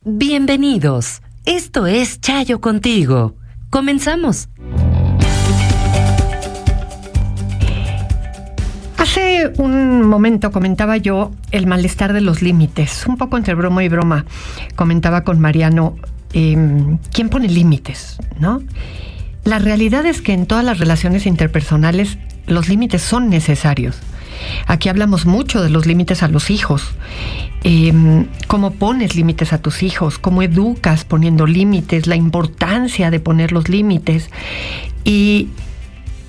Bienvenidos. Esto es Chayo Contigo. Comenzamos. Hace un momento comentaba yo el malestar de los límites, un poco entre broma y broma. Comentaba con Mariano, ¿quién pone límites, no? La realidad es que en todas las relaciones interpersonales los límites son necesarios. Aquí hablamos mucho de los límites a los hijos. Cómo pones límites a tus hijos, cómo educas poniendo límites, la importancia de poner los límites. Y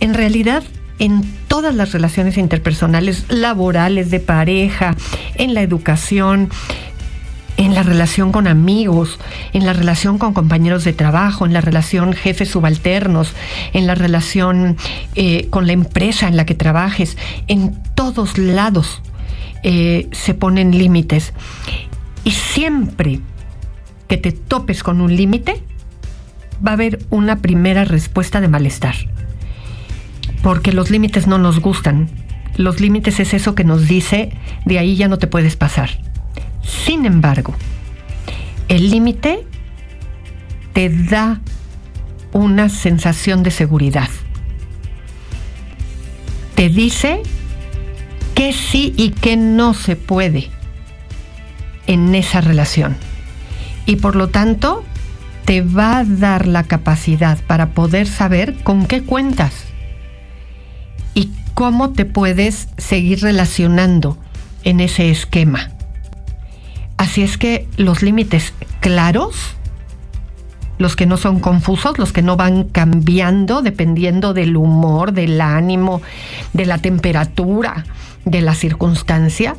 en realidad, en todas las relaciones interpersonales, laborales, de pareja, en la educación, en la relación con amigos, en la relación con compañeros de trabajo, en la relación jefes subalternos, en la relación con la empresa en la que trabajes, en todos lados se ponen límites. Y siempre que te topes con un límite, va a haber una primera respuesta de malestar. Porque los límites no nos gustan. Los límites es eso que nos dice, de ahí ya no te puedes pasar. Sin embargo, el límite te da una sensación de seguridad. Te dice qué sí y qué no se puede en esa relación. Y por lo tanto, te va a dar la capacidad para poder saber con qué cuentas y cómo te puedes seguir relacionando en ese esquema. Así es que los límites claros, los que no son confusos, los que no van cambiando dependiendo del humor, del ánimo, de la temperatura, de la circunstancia,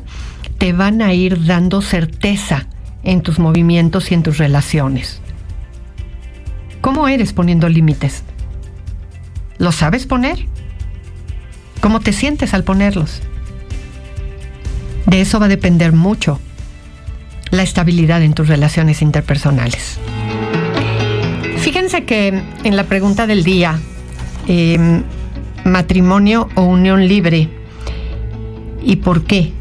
te van a ir dando certeza en tus movimientos y en tus relaciones. ¿Cómo eres poniendo límites? ¿Lo sabes poner? ¿Cómo te sientes al ponerlos? De eso va a depender mucho la estabilidad en tus relaciones interpersonales. Fíjense que en la pregunta del día, matrimonio o unión libre, ¿y por qué?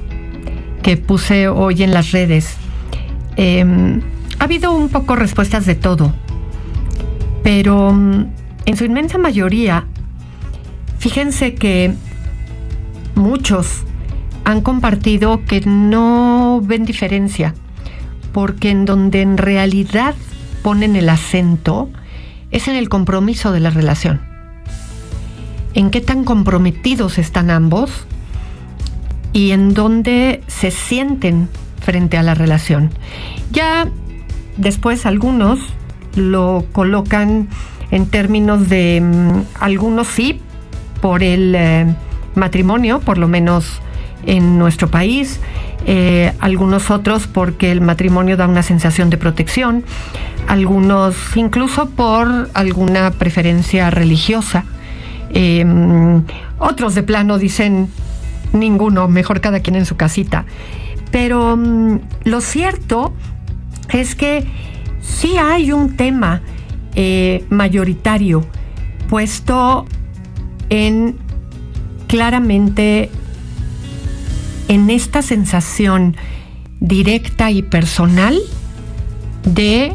Que puse hoy en las redes, ha habido un poco respuestas de todo, pero en su inmensa mayoría, fíjense que muchos han compartido que no ven diferencia, porque en donde en realidad ponen el acento es en el compromiso de la relación. En qué tan comprometidos están ambos y en dónde se sienten frente a la relación. Ya después algunos lo colocan en términos de algunos sí por el matrimonio, por lo menos en nuestro país, algunos otros porque el matrimonio da una sensación de protección, algunos incluso por alguna preferencia religiosa, otros de plano dicen ninguno, mejor cada quien en su casita. Pero lo cierto es que sí hay un tema mayoritario puesto en claramente en esta sensación directa y personal de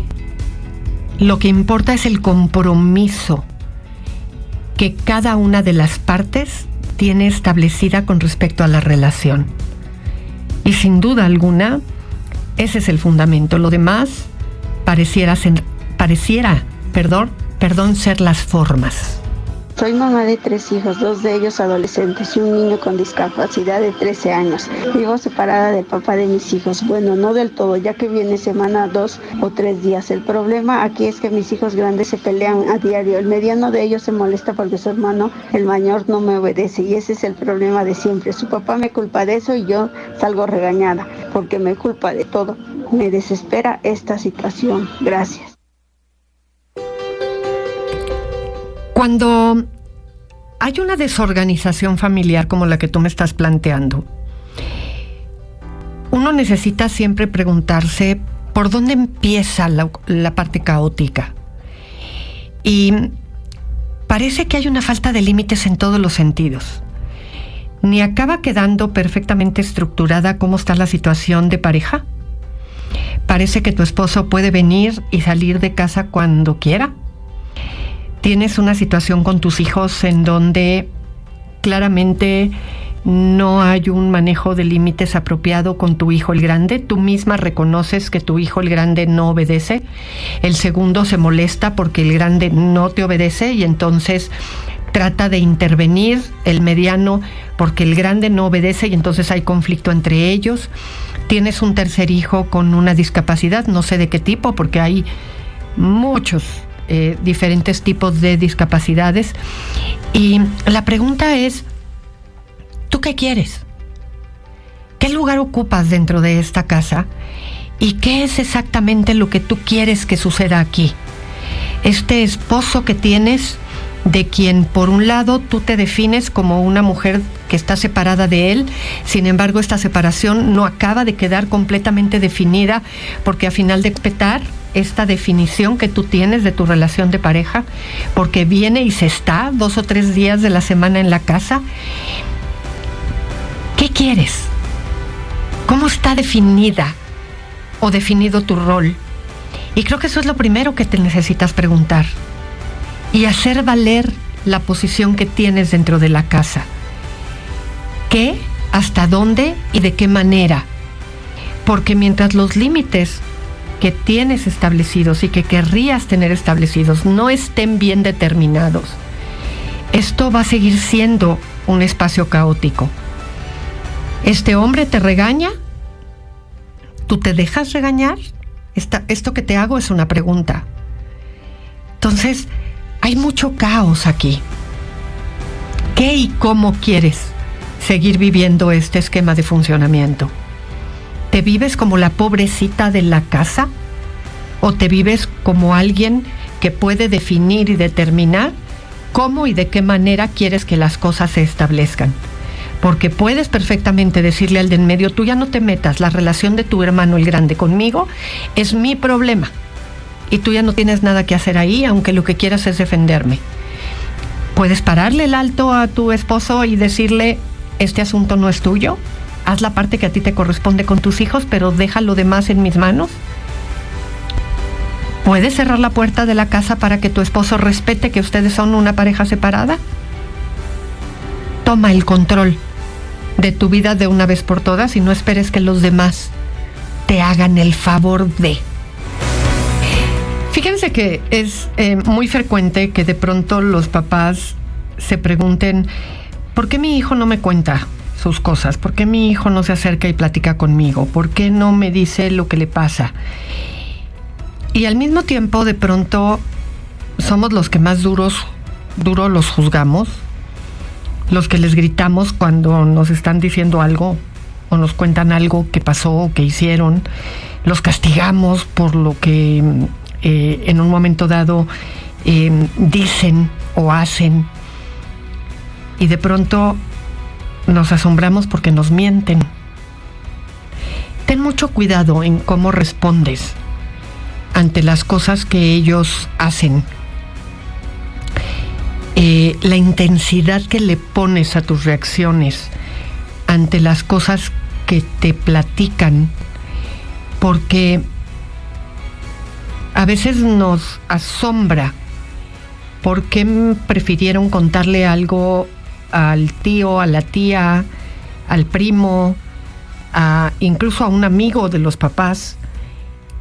lo que importa es el compromiso que cada una de las partes tiene establecida con respecto a la relación. Y sin duda alguna, ese es el fundamento. Lo demás pareciera ser las formas. Soy mamá de 3 hijos, 2 de ellos adolescentes y un niño con discapacidad de 13 años. Vivo separada del papá de mis hijos. Bueno, no del todo, ya que viene semana 2 o 3 días. El problema aquí es que mis hijos grandes se pelean a diario. El mediano de ellos se molesta porque su hermano, el mayor, no me obedece. Y ese es el problema de siempre. Su papá me culpa de eso y yo salgo regañada porque me culpa de todo. Me desespera esta situación. Gracias. Cuando hay una desorganización familiar como la que tú me estás planteando, uno necesita siempre preguntarse por dónde empieza la parte caótica. Y parece que hay una falta de límites en todos los sentidos. Ni acaba quedando perfectamente estructurada cómo está la situación de pareja. Parece que tu esposo puede venir y salir de casa cuando quiera. Tienes una situación con tus hijos en donde claramente no hay un manejo de límites apropiado con tu hijo el grande. Tú misma reconoces que tu hijo el grande no obedece. El segundo se molesta porque el grande no te obedece y entonces trata de intervenir el mediano porque el grande no obedece y entonces hay conflicto entre ellos. Tienes un tercer hijo con una discapacidad, no sé de qué tipo, porque hay muchos diferentes tipos de discapacidades. Y la pregunta es, ¿tú qué quieres? ¿Qué lugar ocupas dentro de esta casa? ¿Y qué es exactamente lo que tú quieres que suceda aquí? Este esposo que tienes, de quien por un lado tú te defines como una mujer que está separada de él, sin embargo esta separación no acaba de quedar completamente definida, porque a final de respetar esta definición que tú tienes de tu relación de pareja, porque viene y se está 2 o 3 días de la semana en la casa. ¿Qué quieres? ¿Cómo está definida o definido tu rol? Y creo que eso es lo primero que te necesitas preguntar. Y hacer valer la posición que tienes dentro de la casa. ¿Qué? ¿Hasta dónde? ¿Y de qué manera? Porque mientras los límites que tienes establecidos y que querrías tener establecidos no estén bien determinados, esto va a seguir siendo un espacio caótico. Este hombre te regaña, ¿tú te dejas regañar? Esto que te hago es una pregunta. Entonces, hay mucho caos aquí. ¿Qué y cómo quieres seguir viviendo este esquema de funcionamiento? ¿Te vives como la pobrecita de la casa? ¿O te vives como alguien que puede definir y determinar cómo y de qué manera quieres que las cosas se establezcan? Porque puedes perfectamente decirle al de en medio, tú ya no te metas, la relación de tu hermano el grande conmigo es mi problema. Y tú ya no tienes nada que hacer ahí, aunque lo que quieras es defenderme. Puedes pararle el alto a tu esposo y decirle, este asunto no es tuyo, haz la parte que a ti te corresponde con tus hijos, pero deja lo demás en mis manos. ¿Puedes cerrar la puerta de la casa para que tu esposo respete que ustedes son una pareja separada? Toma el control de tu vida de una vez por todas y no esperes que los demás te hagan el favor de. Fíjense que es muy frecuente que de pronto los papás se pregunten, ¿por qué mi hijo no me cuenta sus cosas? ¿Por qué mi hijo no se acerca y platica conmigo? ¿Por qué no me dice lo que le pasa? Y al mismo tiempo, de pronto, somos los que más duro los juzgamos, los que les gritamos cuando nos están diciendo algo o nos cuentan algo que pasó o que hicieron, los castigamos por lo que en un momento dado dicen o hacen, y de pronto nos asombramos porque nos mienten. Ten mucho cuidado en cómo respondes ante las cosas que ellos hacen. La intensidad que le pones a tus reacciones ante las cosas que te platican, porque a veces nos asombra por qué prefirieron contarle algo al tío, a la tía, al primo, incluso a un amigo de los papás,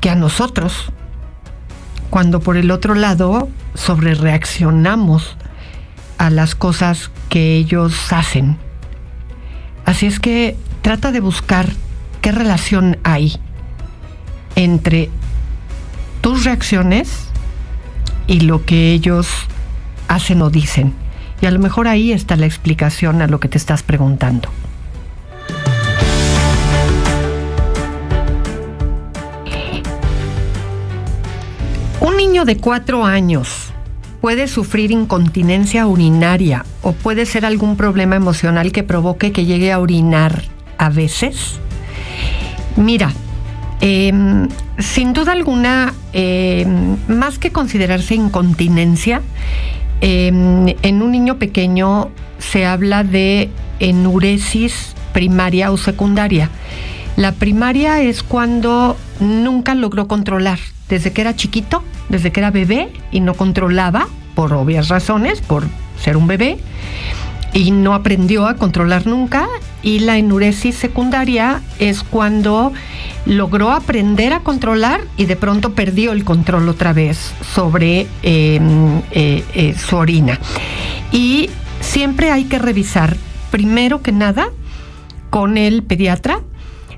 que a nosotros, cuando por el otro lado sobrereaccionamos a las cosas que ellos hacen. Así es que trata de buscar qué relación hay entre tus reacciones y lo que ellos hacen o dicen. Y a lo mejor ahí está la explicación a lo que te estás preguntando. Un niño de 4 años puede sufrir incontinencia urinaria o puede ser algún problema emocional que provoque que llegue a orinar a veces. Mira, sin duda alguna, más que considerarse incontinencia, en un niño pequeño se habla de enuresis primaria o secundaria. La primaria es cuando nunca logró controlar, desde que era chiquito, desde que era bebé y no controlaba, por obvias razones, por ser un bebé, y no aprendió a controlar nunca. Y la enuresis secundaria es cuando logró aprender a controlar y de pronto perdió el control otra vez sobre su orina. Y siempre hay que revisar, primero que nada, con el pediatra,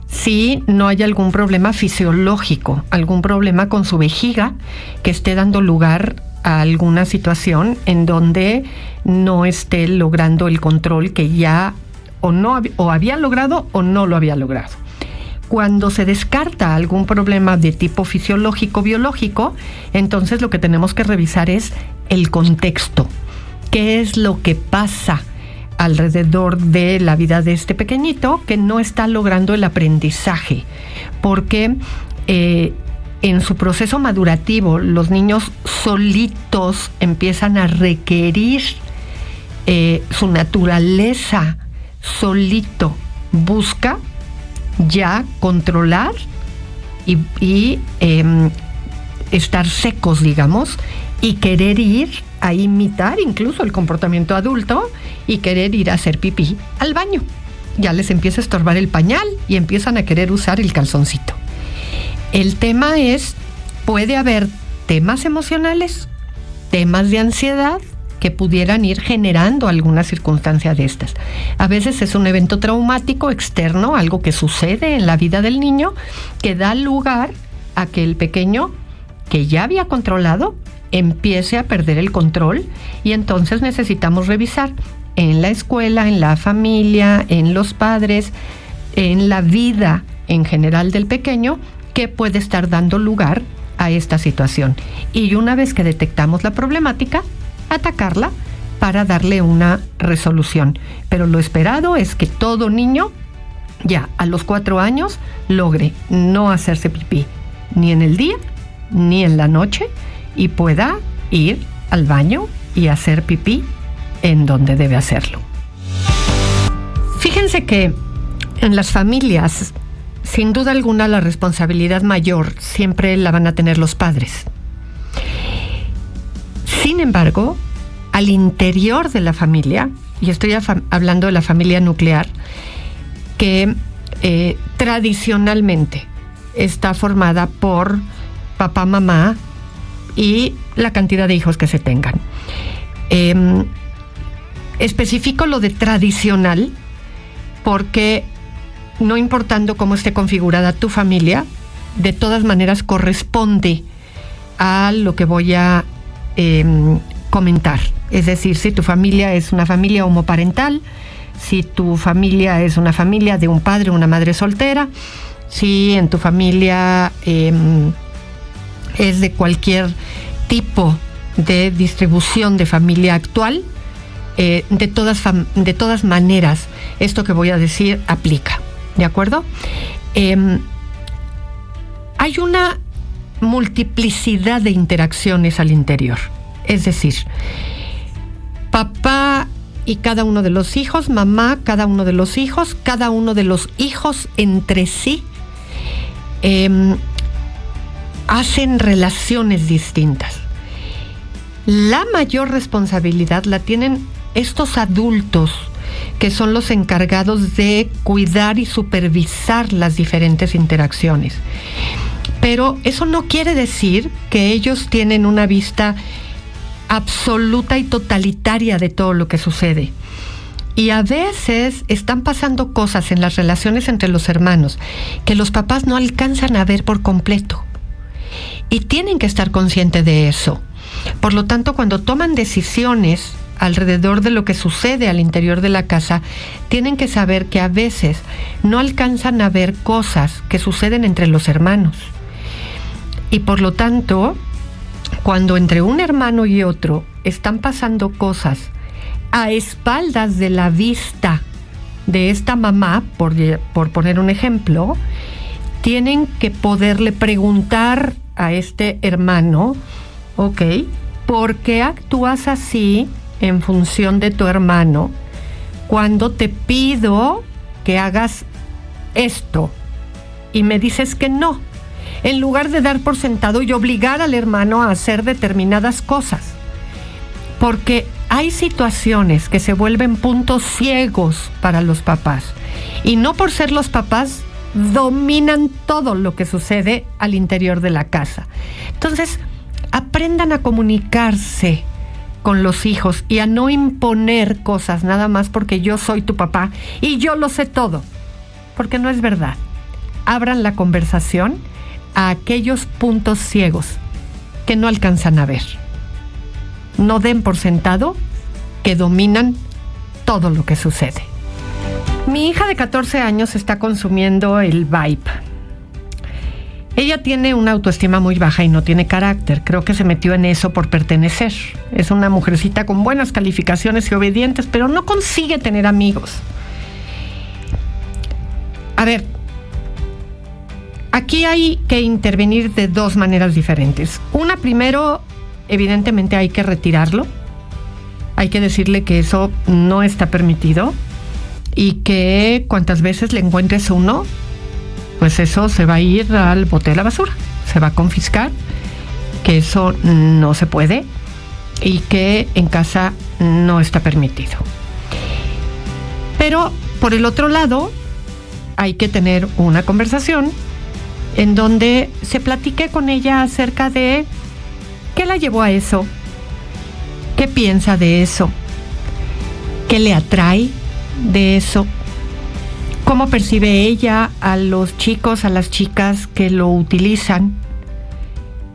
si no hay algún problema fisiológico, algún problema con su vejiga que esté dando lugar a alguna situación en donde no esté logrando el control que ya o había logrado o no lo había logrado. Cuando se descarta algún problema de tipo fisiológico, biológico, entonces lo que tenemos que revisar es el contexto. ¿Qué es lo que pasa alrededor de la vida de este pequeñito que no está logrando el aprendizaje? Porque en su proceso madurativo, los niños solitos empiezan a requerir su naturaleza, solito busca ya controlar y estar secos, digamos, y querer ir a imitar incluso el comportamiento adulto y querer ir a hacer pipí al baño. Ya les empieza a estorbar el pañal y empiezan a querer usar el calzoncito. El tema es, puede haber temas emocionales, temas de ansiedad que pudieran ir generando alguna circunstancia de estas. A veces es un evento traumático externo, algo que sucede en la vida del niño, que da lugar a que el pequeño, que ya había controlado, empiece a perder el control, y entonces necesitamos revisar en la escuela, en la familia, en los padres, en la vida en general del pequeño, qué puede estar dando lugar a esta situación. Y una vez que detectamos la problemática, atacarla para darle una resolución. Pero lo esperado es que todo niño ya a los 4 años logre no hacerse pipí ni en el día ni en la noche y pueda ir al baño y hacer pipí en donde debe hacerlo. Fíjense que en las familias, sin duda alguna, la responsabilidad mayor siempre la van a tener los padres. Sin embargo, al interior de la familia, y estoy hablando de la familia nuclear, que tradicionalmente está formada por papá, mamá y la cantidad de hijos que se tengan. Especifico lo de tradicional porque, no importando cómo esté configurada tu familia, de todas maneras corresponde a lo que voy a comentar. Es decir, si tu familia es una familia homoparental, si tu familia es una familia de un padre o una madre soltera, si en tu familia es de cualquier tipo de distribución de familia actual, de todas maneras, esto que voy a decir aplica, ¿de acuerdo? Hay una multiplicidad de interacciones al interior. Es decir, papá y cada uno de los hijos, mamá, cada uno de los hijos entre sí hacen relaciones distintas. La mayor responsabilidad la tienen estos adultos, que son los encargados de cuidar y supervisar las diferentes interacciones. Pero eso no quiere decir que ellos tienen una vista absoluta y totalitaria de todo lo que sucede. Y a veces están pasando cosas en las relaciones entre los hermanos que los papás no alcanzan a ver por completo. Y tienen que estar conscientes de eso. Por lo tanto, cuando toman decisiones alrededor de lo que sucede al interior de la casa, tienen que saber que a veces no alcanzan a ver cosas que suceden entre los hermanos. Y por lo tanto, cuando entre un hermano y otro están pasando cosas a espaldas de la vista de esta mamá, por poner un ejemplo, tienen que poderle preguntar a este hermano, ok, ¿por qué actúas así en función de tu hermano cuando te pido que hagas esto? y me dices que no, en lugar de dar por sentado y obligar al hermano a hacer determinadas cosas. Porque hay situaciones que se vuelven puntos ciegos para los papás. Y no por ser los papás, dominan todo lo que sucede al interior de la casa. Entonces, aprendan a comunicarse con los hijos y a no imponer cosas nada más porque yo soy tu papá y yo lo sé todo. Porque no es verdad. Abran la conversación a aquellos puntos ciegos que no alcanzan a ver. No den por sentado que dominan todo lo que sucede. Mi hija de 14 años está consumiendo el Vibe. Ella tiene una autoestima muy baja y no tiene carácter. Creo que se metió en eso por pertenecer. Es una mujercita con buenas calificaciones y obedientes, pero no consigue tener amigos. A ver, aquí hay que intervenir de dos maneras diferentes. Una, primero, evidentemente hay que retirarlo. Hay que decirle que eso no está permitido y que cuantas veces le encuentres uno, pues eso se va a ir al bote de la basura, se va a confiscar, que eso no se puede y que en casa no está permitido. Pero por el otro lado, hay que tener una conversación en donde se platique con ella acerca de qué la llevó a eso, qué piensa de eso, qué le atrae de eso, cómo percibe ella a los chicos, a las chicas que lo utilizan,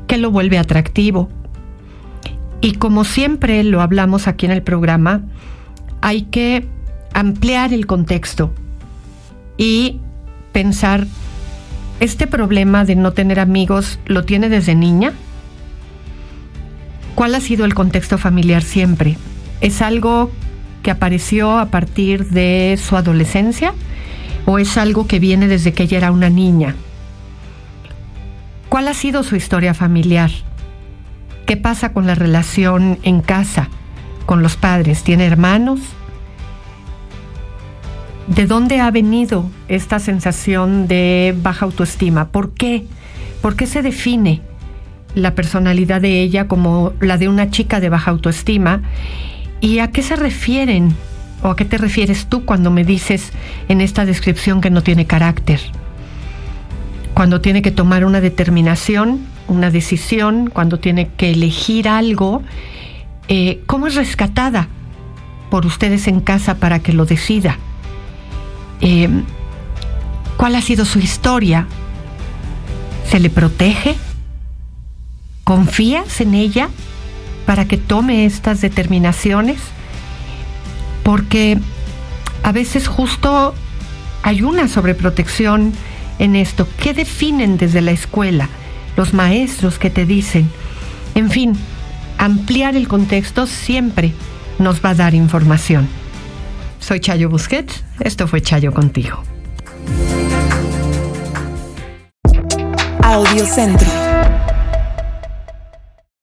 qué lo vuelve atractivo. Y como siempre lo hablamos aquí en el programa, hay que ampliar el contexto y pensar, ¿este problema de no tener amigos lo tiene desde niña? ¿Cuál ha sido el contexto familiar siempre? ¿Es algo que apareció a partir de su adolescencia o es algo que viene desde que ella era una niña? ¿Cuál ha sido su historia familiar? ¿Qué pasa con la relación en casa, con los padres? ¿Tiene hermanos? ¿De dónde ha venido esta sensación de baja autoestima? ¿Por qué? ¿Por qué se define la personalidad de ella como la de una chica de baja autoestima? ¿Y a qué se refieren o a qué te refieres tú cuando me dices en esta descripción que no tiene carácter? Cuando tiene que tomar una determinación, una decisión, cuando tiene que elegir algo, ¿cómo es rescatada por ustedes en casa para que lo decida? ¿Cuál ha sido su historia? ¿Se le protege? ¿Confías en ella para que tome estas determinaciones? Porque a veces justo hay una sobreprotección en esto. ¿Qué definen desde la escuela? Los maestros que te dicen. En fin, ampliar el contexto siempre nos va a dar información. Soy Chayo Busquets, esto fue Chayo Contigo. Audiocentro.